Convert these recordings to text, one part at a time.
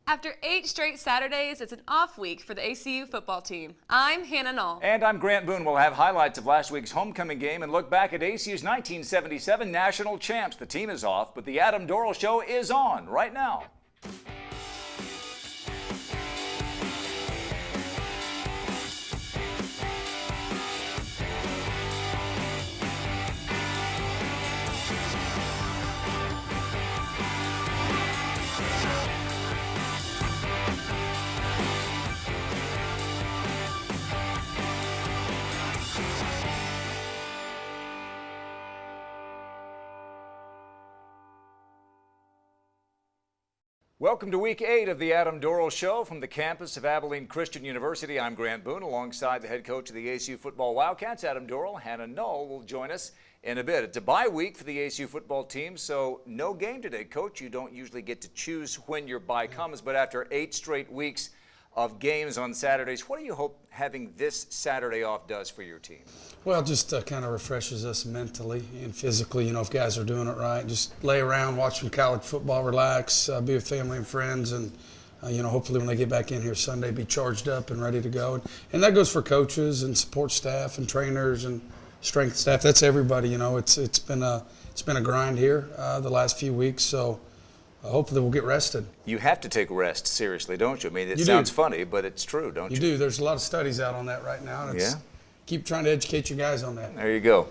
After 8 straight Saturdays, it's an off week for the ACU football team. I'm Hannah Null. And I'm Grant Boone. We'll have highlights of last week's homecoming game and look back at ACU's 1977 national champs. The team is off, but the Adam Dorrel Show is on right now. Welcome to Week 8 of the Adam Dorrel Show from the campus of Abilene Christian University. I'm Grant Boone, alongside the head coach of the ACU Football Wildcats, Adam Dorrel. Hannah Null will join us in a bit. It's a bye week for the ACU football team, so no game today. Coach, you don't usually get to choose when your bye comes, but after 8 straight weeks of games on Saturdays, what do you hope having this Saturday off does for your team? Well, just kind of refreshes us mentally and physically. You know, if guys are doing it right, just lay around, watch some college football, relax, be with family and friends, and you know, hopefully when they get back in here Sunday, be charged up and ready to go. And that goes for coaches and support staff and trainers and strength staff. That's everybody. You know, it's been a grind here the last few weeks, so hopefully we'll get rested. You have to take rest seriously, don't you? I mean, it sounds funny, but it's true, don't you? You do. There's a lot of studies out on that right now. And yeah. Keep trying to educate you guys on that. There you go.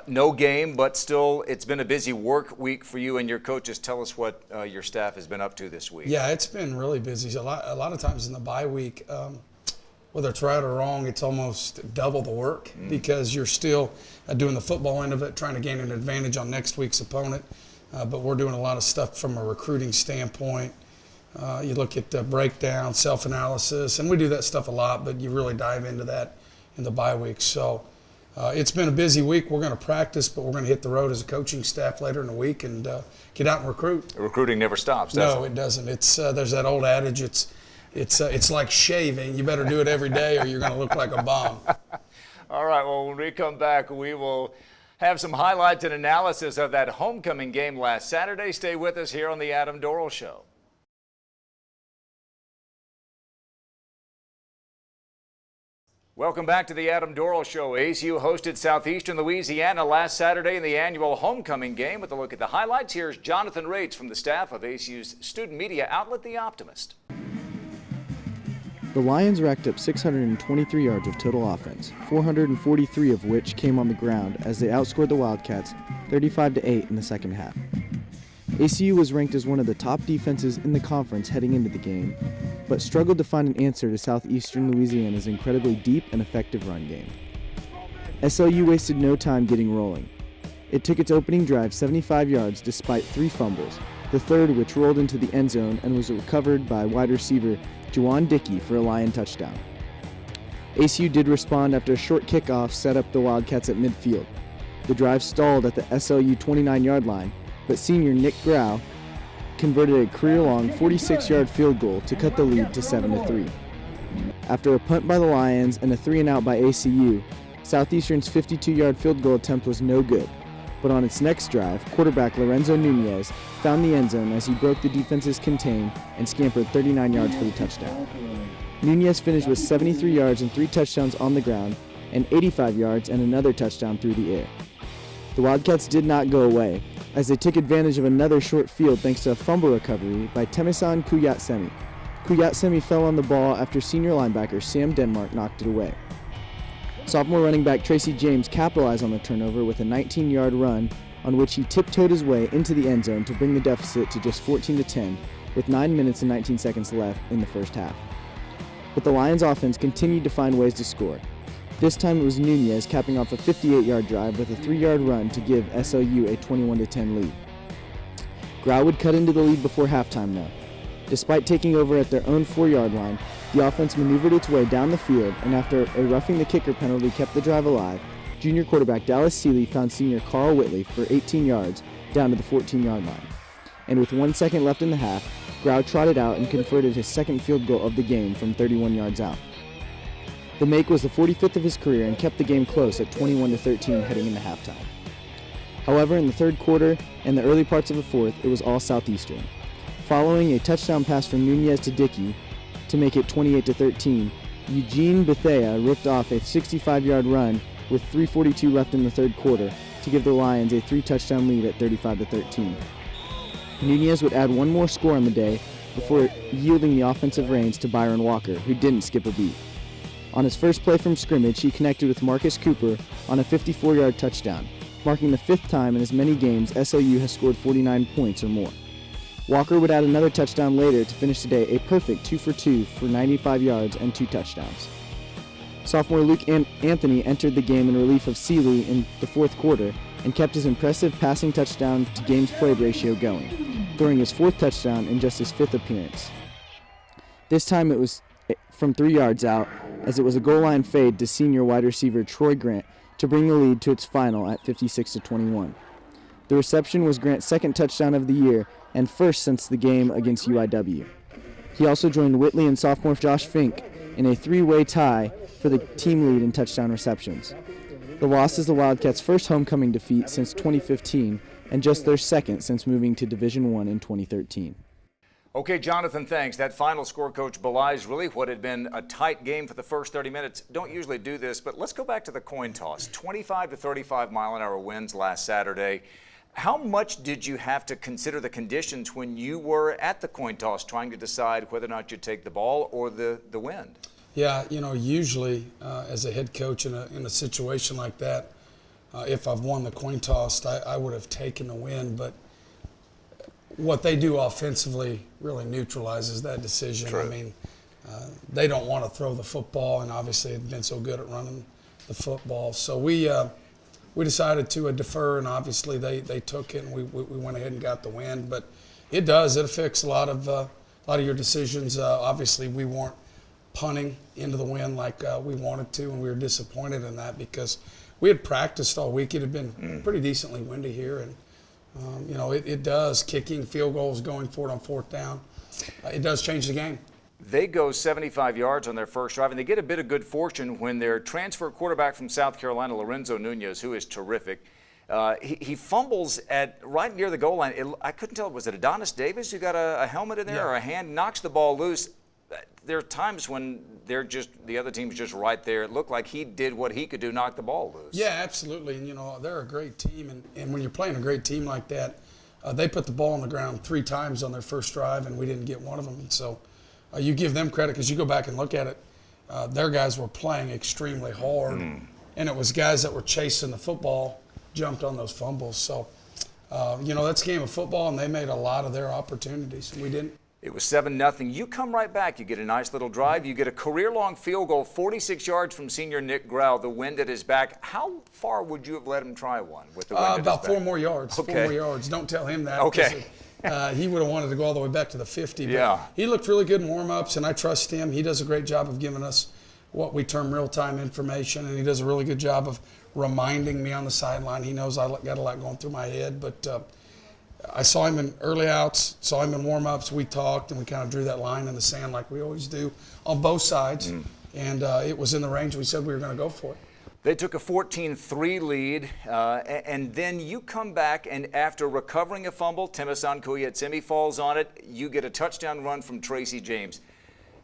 No game, but still, it's been a busy work week for you and your coaches. Tell us what your staff has been up to this week. Yeah, it's been really busy. A lot of times in the bye week, whether it's right or wrong, it's almost double the work because you're still doing the football end of it, trying to gain an advantage on next week's opponent. But we're doing a lot of stuff from a recruiting standpoint. You look at the breakdown, self-analysis, and we do that stuff a lot, but you really dive into that in the bye week. So it's been a busy week. We're going to practice, but we're going to hit the road as a coaching staff later in the week and get out and recruit. Recruiting never stops, does it? No, it doesn't. It's there's that old adage, it's like shaving. You better do it every day or you're going to look like a bum. All right, well, when we come back, we will have some highlights and analysis of that homecoming game last Saturday. Stay with us here on the Adam Dorrel Show. Welcome back to the Adam Dorrel Show. ACU hosted Southeastern Louisiana last Saturday in the annual homecoming game. With a look at the highlights, here's Jonathan Rates from the staff of ACU's student media outlet, The Optimist. The Lions racked up 623 yards of total offense, 443 of which came on the ground as they outscored the Wildcats 35-8 in the second half. ACU was ranked as one of the top defenses in the conference heading into the game, but struggled to find an answer to Southeastern Louisiana's incredibly deep and effective run game. SLU wasted no time getting rolling. It took its opening drive 75 yards despite 3 fumbles, the third which rolled into the end zone and was recovered by wide receiver Juwan Dickey for a Lion touchdown. ACU did respond after a short kickoff set up the Wildcats at midfield. The drive stalled at the SLU 29-yard line, but senior Nick Grau converted a career-long 46-yard field goal to cut the lead to 7-3. After a punt by the Lions and a 3-and-out by ACU, Southeastern's 52-yard field goal attempt was no good. But on its next drive, quarterback Lorenzo Nunez found the end zone as he broke the defense's contain and scampered 39 yards for the touchdown. Nunez finished with 73 yards and 3 touchdowns on the ground and 85 yards and another touchdown through the air. The Wildcats did not go away, as they took advantage of another short field thanks to a fumble recovery by Temisan Kuyatsemi. Kuyatsemi fell on the ball after senior linebacker Sam Denmark knocked it away. Sophomore running back Tracy James capitalized on the turnover with a 19-yard run on which he tiptoed his way into the end zone to bring the deficit to just 14-10 with 9 minutes and 19 seconds left in the first half. But the Lions offense continued to find ways to score. This time it was Nunez capping off a 58-yard drive with a 3-yard run to give SLU a 21-10 lead. Grau would cut into the lead before halftime though. Despite taking over at their own 4-yard line, the offense maneuvered its way down the field, and after a roughing the kicker penalty kept the drive alive, junior quarterback Dallas Seeley found senior Carl Whitley for 18 yards down to the 14-yard line. And with 1 second left in the half, Grau trotted out and converted his second field goal of the game from 31 yards out. The make was the 45th of his career and kept the game close at 21-13 heading into halftime. However, in the third quarter and the early parts of the fourth, it was all Southeastern. Following a touchdown pass from Nunez to Dickey to make it 28-13, Eugene Bethea ripped off a 65-yard run with 3:42 left in the third quarter to give the Lions a 3-touchdown lead at 35-13. Nunez would add one more score on the day before yielding the offensive reins to Byron Walker, who didn't skip a beat. On his first play from scrimmage, he connected with Marcus Cooper on a 54-yard touchdown, marking the 5th time in as many games SLU has scored 49 points or more. Walker would add another touchdown later to finish the day a perfect 2 for 2 for 95 yards and 2 touchdowns. Sophomore Luke Anthony entered the game in relief of Seeley in the 4th quarter and kept his impressive passing touchdown to games played ratio going, throwing his 4th touchdown in just his 5th appearance. This time it was from 3 yards out, as it was a goal line fade to senior wide receiver Troy Grant to bring the lead to its final at 56-21. The reception was Grant's 2nd touchdown of the year and 1st since the game against UIW. He also joined Whitley and sophomore Josh Fink in a 3-way tie for the team lead in touchdown receptions. The loss is the Wildcats' first homecoming defeat since 2015 and just their 2nd since moving to Division I in 2013. Okay, Jonathan, thanks. That final score, Coach, belies really what had been a tight game for the first 30 minutes. Don't usually do this, but let's go back to the coin toss. 25-35 mile-an-hour winds last Saturday. How much did you have to consider the conditions when you were at the coin toss trying to decide whether or not you'd take the ball or the wind? Yeah, usually as a head coach in a situation like that, if I've won the coin toss, I would have taken the win. But what they do offensively really neutralizes that decision. True. I mean, they don't want to throw the football, and obviously they've been so good at running the football. So we decided to defer, and obviously they took it, and we went ahead and got the win. But it affects a lot of your decisions. Obviously, we weren't punting into the wind like we wanted to, and we were disappointed in that because we had practiced all week. It had been pretty decently windy here, and it does, kicking, field goals, going for it on 4th down. It does change the game. They go 75 yards on their first drive, and they get a bit of good fortune when their transfer quarterback from South Carolina, Lorenzo Nunez, who is terrific, he fumbles right near the goal line. I couldn't tell, was it Adonis Davis who got a helmet in there or a hand, knocks the ball loose? There are times when the other team's just right there. It looked like he did what he could do, knock the ball loose. Yeah, absolutely. And, they're a great team. And when you're playing a great team like that, they put the ball on the ground 3 times on their first drive, and we didn't get one of them. And so you give them credit because you go back and look at it. Their guys were playing extremely hard, and it was guys that were chasing the football, jumped on those fumbles. So, that's a game of football, and they made a lot of their opportunities, and we didn't. It was 7-0. You come right back. You get a nice little drive. You get a career-long field goal, 46 yards from senior Nick Grau, the wind at his back. How far would you have let him try one with the wind at his back? About 4 more yards. Okay. 4 more yards. Don't tell him that. Okay. He would have wanted to go all the way back to the 50. But yeah. He looked really good in warm-ups, and I trust him. He does a great job of giving us what we term real-time information, and he does a really good job of reminding me on the sideline. He knows I got a lot going through my head, but I saw him in early outs, saw him in warm-ups. We talked, and we kind of drew that line in the sand like we always do on both sides. And it was in the range we said we were going to go for it. They took a 14-3 lead, and then you come back, and after recovering a fumble, Timisan Kuyetsemi falls on it. You get a touchdown run from Tracy James.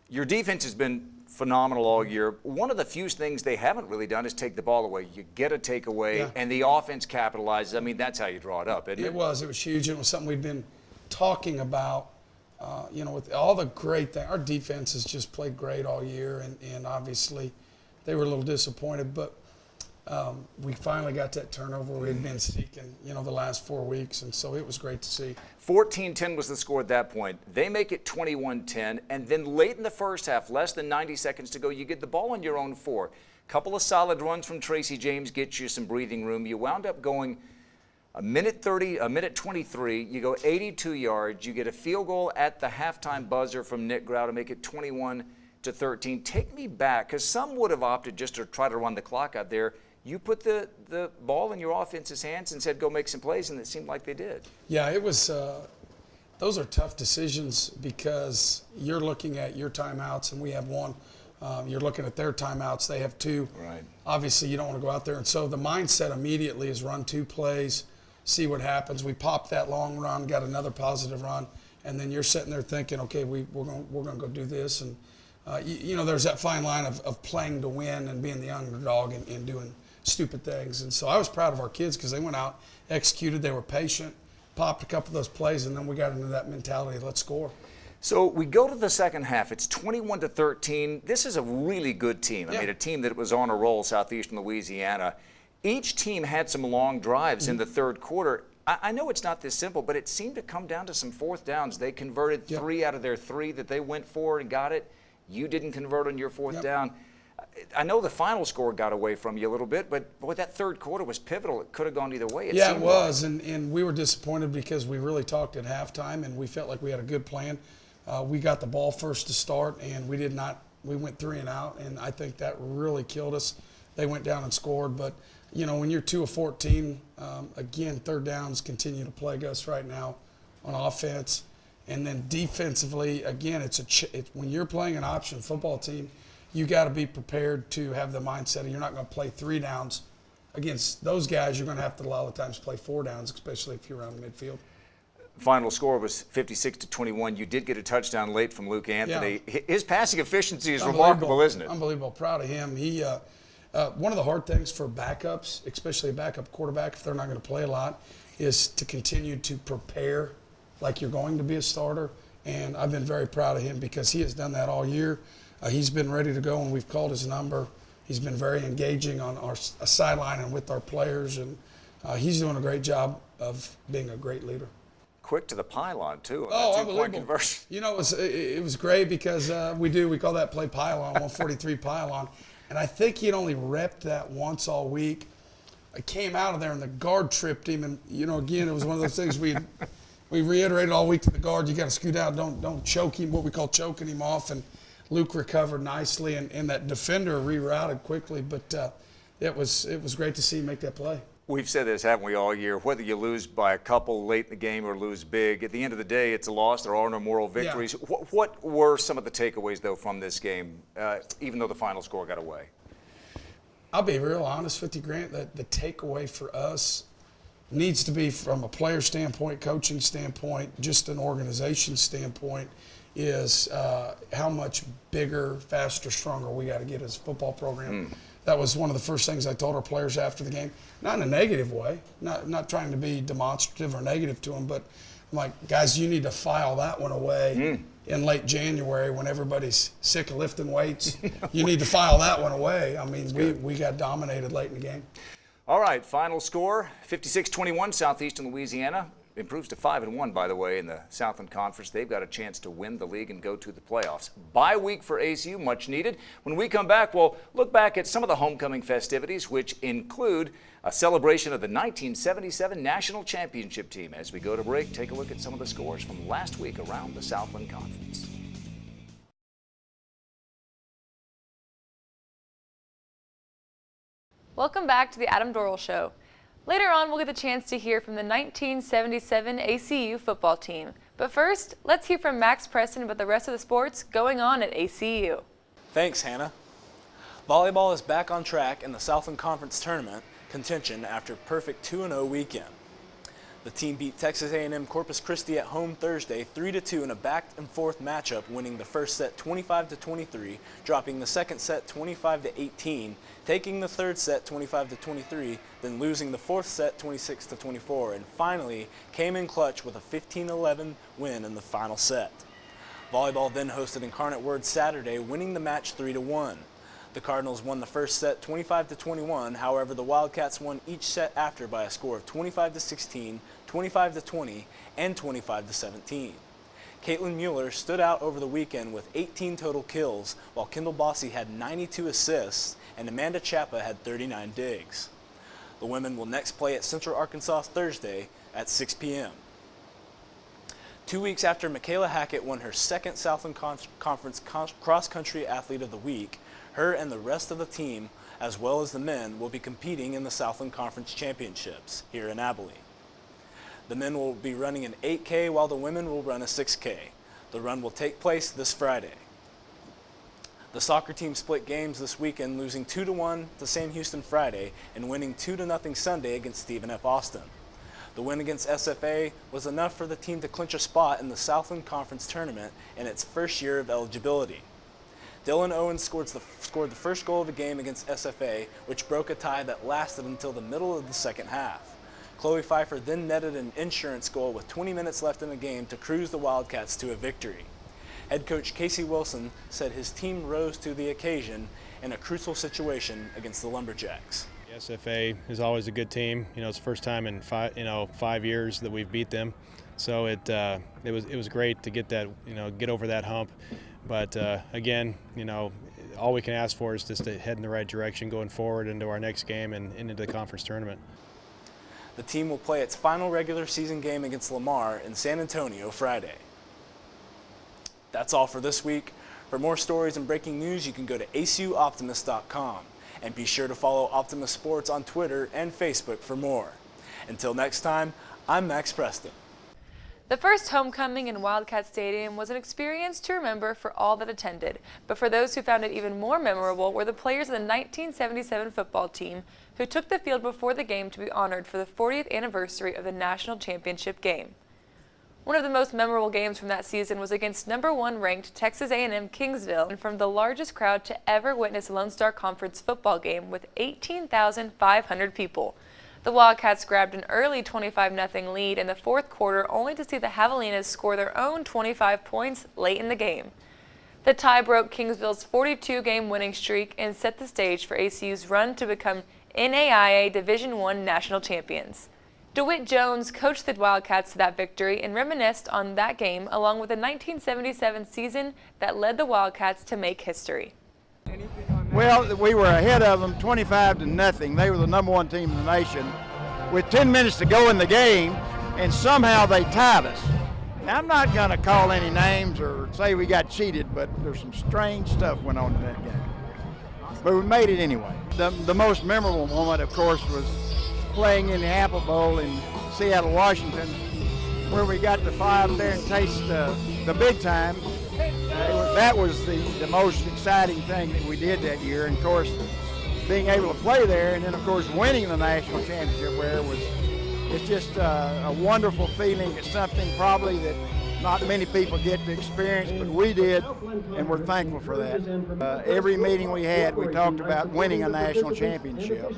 Your defense has been phenomenal all year. One of the few things they haven't really done is take the ball away. You get a takeaway, and the offense capitalizes. I mean, that's how you draw it up, isn't it? It was huge. It was something we'd been talking about, with all the great things. Our defense has just played great all year, and obviously they were a little disappointed, but we finally got that turnover we had been seeking, the last 4 weeks, and so it was great to see. 14-10 was the score at that point. They make it 21-10, and then late in the first half, less than 90 seconds to go, you get the ball on your own 4. Couple of solid runs from Tracy James get you some breathing room. You wound up going a minute 23. You go 82 yards. You get a field goal at the halftime buzzer from Nick Grau to make it 21-13. Take me back, because some would have opted just to try to run the clock out there. You put the ball in your offense's hands and said, go make some plays, and it seemed like they did. Yeah, it was those are tough decisions because you're looking at your timeouts, and we have 1. You're looking at their timeouts. They have 2. Right. Obviously, you don't want to go out there. And so the mindset immediately is run 2 plays, see what happens. We popped that long run, got another positive run, and then you're sitting there thinking, okay, we're gonna go do this, and you know, there's that fine line of playing to win and being the underdog and doing stupid things. And so I was proud of our kids because they went out, executed, they were patient, popped a couple of those plays, and then we got into that mentality, let's score. So we go to the second half. It's 21-13. This is a really good team. I mean, a team that was on a roll, Southeastern Louisiana. Each team had some long drives in the third quarter. I know it's not this simple, but it seemed to come down to some fourth downs. They converted 3 out of their 3 that they went for and got it. You didn't convert on your fourth down. I know the final score got away from you a little bit, but boy, that third quarter was pivotal. It could have gone either way. It was, and we were disappointed because we really talked at halftime, and we felt like we had a good plan. We got the ball first to start, and we did not. We went 3 and out, and I think that really killed us. They went down and scored, but you know, when you're 2 of 14, again, third downs continue to plague us right now on offense, and then defensively, again, when you're playing an option football team, you got to be prepared to have the mindset of you're not going to play 3 downs against those guys. You're going to have to a lot of times play 4 downs, especially if you're around midfield. Final score was 56-21. You did get a touchdown late from Luke Anthony. Yeah. His passing efficiency is remarkable, isn't it? Unbelievable. Proud of him. He one of the hard things for backups, especially a backup quarterback, if they're not going to play a lot, is to continue to prepare like you're going to be a starter. And I've been very proud of him because he has done that all year. He's been ready to go, and we've called his number. He's been very engaging on our sideline and with our players, and he's doing a great job of being a great leader. Quick to the pylon, too. Oh, unbelievable. You know, it was great because we call that play pylon, 143 pylon. And I think he'd only repped that once all week. I came out of there, and the guard tripped him. And, you know, again, it was one of those things we reiterated all week to the guard, you got to scoot out, don't choke him, what we call choking him off. And Luke recovered nicely, and that defender rerouted quickly. But it was great to see him make that play. We've said this, haven't we, all year? Whether you lose by a couple late in the game or lose big, at the end of the day, it's a loss. There are no moral victories. Yeah. What were some of the takeaways, though, from this game, even though the final score got away? I'll be real honest with you, Grant, that the takeaway for us needs to be from a player standpoint, coaching standpoint, just an organization standpoint, is how much bigger, faster, stronger we got to get as a football program. That was one of the first things I told our players after the game. Not in a negative way, not trying to be demonstrative or negative to them, but I'm like, guys, you need to file that one away in late January when everybody's sick of lifting weights. You need to file that one away. I mean, we got dominated late in the game. All right, final score, 56-21, Southeastern Louisiana. Improves to 5-1, by the way, in the Southland Conference. They've got a chance to win the league and go to the playoffs. Bye week for ACU, much needed. When we come back, we'll look back at some of the homecoming festivities, which include a celebration of the 1977 National Championship team. As we go to break, take a look at some of the scores from last week around the Southland Conference. Welcome back to the Adam Dorrel Show. Later on, we'll get the chance to hear from the 1977 ACU football team. But first, let's hear from Max Preston about the rest of the sports going on at ACU. Thanks, Hannah. Volleyball is back on track in the Southland Conference tournament contention after a perfect 2-0 weekend. The team beat Texas A&M Corpus Christi at home Thursday 3-2 in a back-and-forth matchup, winning the first set 25-23, dropping the second set 25-18, taking the third set 25-23, then losing the fourth set 26-24, and finally came in clutch with a 15-11 win in the final set. Volleyball then hosted Incarnate Word Saturday, winning the match 3-1. The Cardinals won the first set 25-21, however the Wildcats won each set after by a score of 25-16, 25-20, and 25-17. Caitlin Mueller stood out over the weekend with 18 total kills, while Kendall Bossy had 92 assists, and Amanda Chappa had 39 digs. The women will next play at Central Arkansas Thursday at 6 p.m. 2 weeks after Michaela Hackett won her second Southland Conference Cross-Country Athlete of the Week, her and the rest of the team, as well as the men, will be competing in the Southland Conference Championships here in Abilene. The men will be running an 8K while the women will run a 6K. The run will take place this Friday. The soccer team split games this weekend, losing 2-1 to Sam Houston Friday and winning 2-0 Sunday against Stephen F. Austin. The win against SFA was enough for the team to clinch a spot in the Southland Conference Tournament in its first year of eligibility. Dylan Owens scored the first goal of the game against SFA, which broke a tie that lasted until the middle of the second half. Chloe Pfeiffer then netted an insurance goal with 20 minutes left in the game to cruise the Wildcats to a victory. Head coach Casey Wilson said his team rose to the occasion in a crucial situation against the Lumberjacks. SFA is always a good team. It's the first time in 5 years that we've beat them, so it was great to get that, get over that hump. But again, all we can ask for is just to head in the right direction going forward into our next game and into the conference tournament. The team will play its final regular season game against Lamar in San Antonio Friday. That's all for this week. For more stories and breaking news, you can go to acuoptimist.com. And be sure to follow Optimist Sports on Twitter and Facebook for more. Until next time, I'm Max Preston. The first homecoming in Wildcat Stadium was an experience to remember for all that attended, but for those who found it even more memorable were the players of the 1977 football team who took the field before the game to be honored for the 40th anniversary of the national championship game. One of the most memorable games from that season was against #1 ranked Texas A&M Kingsville, and from the largest crowd to ever witness a Lone Star Conference football game with 18,500 people. The Wildcats grabbed an early 25-0 lead in the fourth quarter, only to see the Javelinas score their own 25 points late in the game. The tie broke Kingsville's 42-game winning streak and set the stage for ACU's run to become NAIA Division I national champions. DeWitt Jones coached the Wildcats to that victory and reminisced on that game along with the 1977 season that led the Wildcats to make history. Well, we were ahead of them 25-0. They were the #1 team in the nation with 10 minutes to go in the game, and somehow they tied us. Now, I'm not going to call any names or say we got cheated, but there's some strange stuff went on in that game. But we made it anyway. The most memorable moment, of course, was playing in the Apple Bowl in Seattle, Washington, where we got to fly up there and taste the big time. That was the most exciting thing that we did that year, and of course being able to play there and then of course winning the national championship it's just a wonderful feeling. It's something probably that not many people get to experience, but we did, and we're thankful for that. Every meeting we had, we talked about winning a national championship.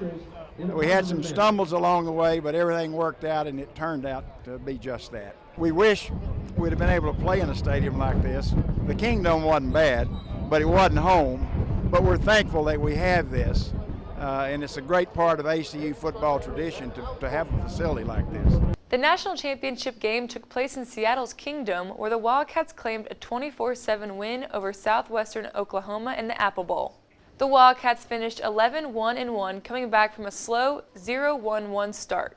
We had some stumbles along the way, but everything worked out, and it turned out to be just that. We wish we'd have been able to play in a stadium like this. The Kingdom wasn't bad, but it wasn't home. But we're thankful that we have this, and it's a great part of ACU football tradition to have a facility like this. The national championship game took place in Seattle's Kingdom, where the Wildcats claimed a 24-7 win over Southwestern Oklahoma in the Apple Bowl. The Wildcats finished 11-1-1, coming back from a slow 0-1-1 start.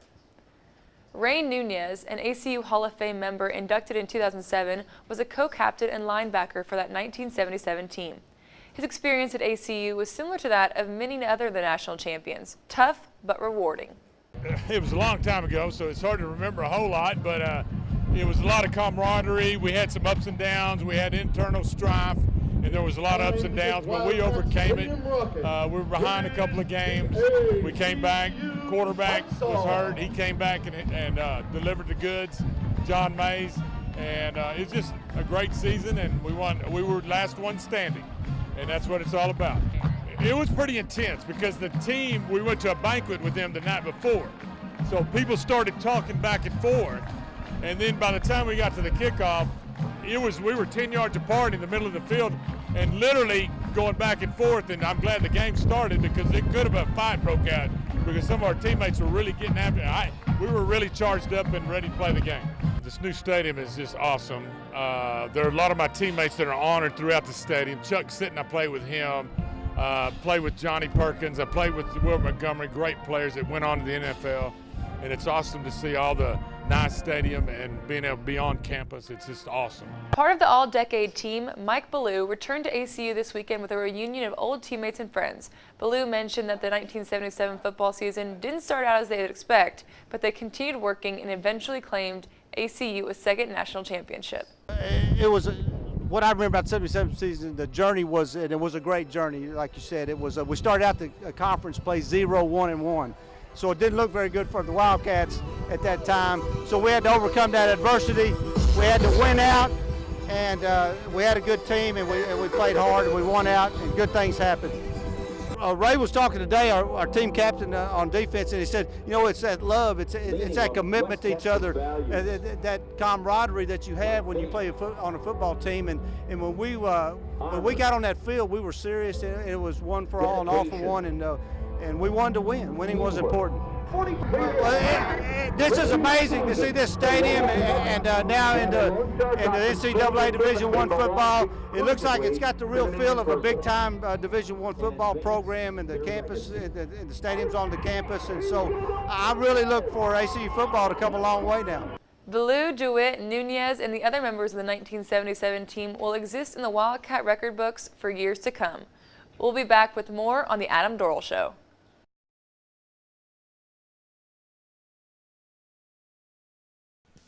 Ray Nunez, an ACU Hall of Fame member inducted in 2007, was a co-captain and linebacker for that 1977 team. His experience at ACU was similar to that of many other national champions, tough but rewarding. It was a long time ago, so it's hard to remember a whole lot, but it was a lot of camaraderie. We had some ups and downs. We had internal strife, and there was a lot of ups and downs, but we overcame it. We were behind a couple of games. We came back. Quarterback was hurt. He came back and delivered the goods, John Mays, and it's just a great season, and we won. We were last one standing, and that's what it's all about. It was pretty intense because the team, we went to a banquet with them the night before. So people started talking back and forth. And then by the time we got to the kickoff, we were 10 yards apart in the middle of the field and literally going back and forth. And I'm glad the game started because it could have a fight broke out because some of our teammates were really getting after it. We were really charged up and ready to play the game. This new stadium is just awesome. There are a lot of my teammates that are honored throughout the stadium. Chuck Sitton, I played with him. Played with Johnny Perkins. I played with Will Montgomery, great players that went on to the NFL. And it's awesome to see all the nice stadium and being able to be on campus. It's just awesome. Part of the all-decade team, Mike Ballou, returned to ACU this weekend with a reunion of old teammates and friends. Ballou mentioned that the 1977 football season didn't start out as they'd expect, but they continued working and eventually claimed ACU a second national championship. It was what I remember about the 77 season. The journey was, and it was a great journey. Like you said, it was. We started out the conference play 0-1-1. so it didn't look very good for the Wildcats at that time. So we had to overcome that adversity. We had to win out, and we had a good team, and we played hard, and we won out, and good things happened. Ray was talking today, our team captain on defense, and he said, you know, it's that love, it's that commitment to each other, that camaraderie that you have when you play on a football team. And when we got on that field, we were serious. It was one for all and all for one, and we wanted to win. Winning was important. This is amazing to see this stadium and now in the NCAA Division I football. It looks like it's got the real feel of a big-time Division I football program, and the campus, and the stadium's on the campus, and so I really look for ACU football to come a long way now. Ballou, DeWitt, Nunez, and the other members of the 1977 team will exist in the Wildcat record books for years to come. We'll be back with more on the Adam Dorrel Show.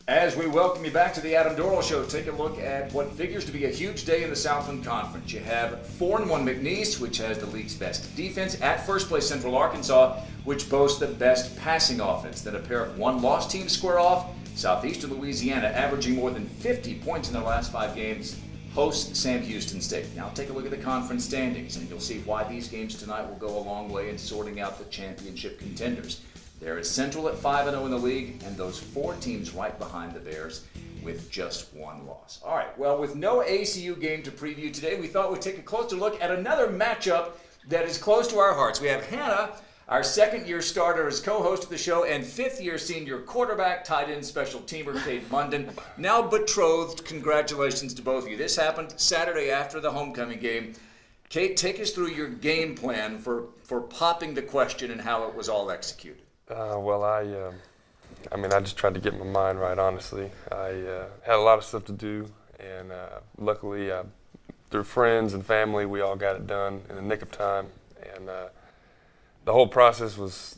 As we welcome you back to the Adam Dorrel Show, take a look at what figures to be a huge day in the Southland Conference. You have 4-1 McNeese, which has the league's best defense, at first place Central Arkansas, which boasts the best passing offense. Then a pair of one-loss teams square off. Southeastern Louisiana, averaging more than 50 points in their last 5 games, hosts Sam Houston State. Now take a look at the conference standings, and you'll see why these games tonight will go a long way in sorting out the championship contenders. There is Central at 5-0 in the league, and those 4 teams right behind the Bears with just 1 loss. All right, well, with no ACU game to preview today, we thought we'd take a closer look at another matchup that is close to our hearts. We have Hannah, our second-year starter, as co-host of the show, and fifth-year senior quarterback, tight end special teamer, Kade Munden, now betrothed. Congratulations to both of you. This happened Saturday after the homecoming game. Kate, take us through your game plan for popping the question and how it was all executed. Well, I mean, I just tried to get my mind right, honestly. I had a lot of stuff to do, and luckily, through friends and family, we all got it done in the nick of time. And the whole process was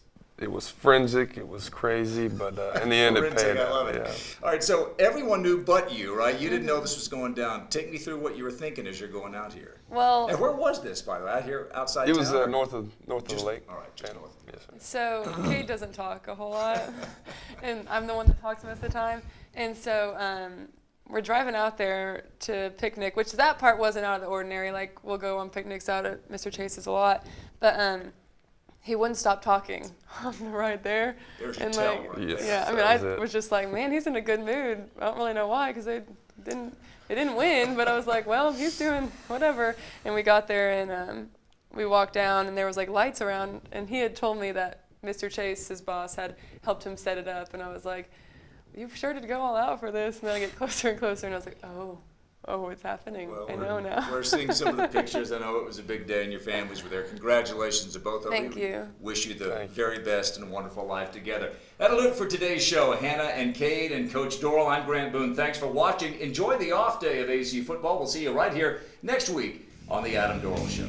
forensic, it was crazy, but in the end, it paid. I love it. Yeah. All right, so everyone knew but you, right? You didn't know this was going down. Take me through what you were thinking as you're going out here. Well, and where was this, by the way? Out here outside It town? was north of the lake. All right, just north. Yes, sir. so Kate doesn't talk a whole lot, and I'm the one that talks most of the time. And so we're driving out there to picnic, which that part wasn't out of the ordinary. Like, we'll go on picnics out at Mr. Chase's a lot, but he wouldn't stop talking on the ride there. There's your and tell, like, right? Yes, yeah, I mean, I was just like, man, he's in a good mood. I don't really know why, because they didn't win, but I was like, well, he's doing whatever. And we got there, and we walked down, and there was like lights around, and he had told me that Mr. Chase, his boss, had helped him set it up, and I was like, you sure did go all out for this. And then I get closer and closer, and I was like, oh, it's happening. Well, I know now. We're seeing some of the pictures. I know it was a big day, and your families were there. Congratulations to both of you. Thank you. Wish you the very best and a wonderful life together. That'll do it for today's show. Hannah and Kade and Coach Dorrel, I'm Grant Boone. Thanks for watching. Enjoy the off day of ACU football. We'll see you right here next week on the Adam Dorrel Show.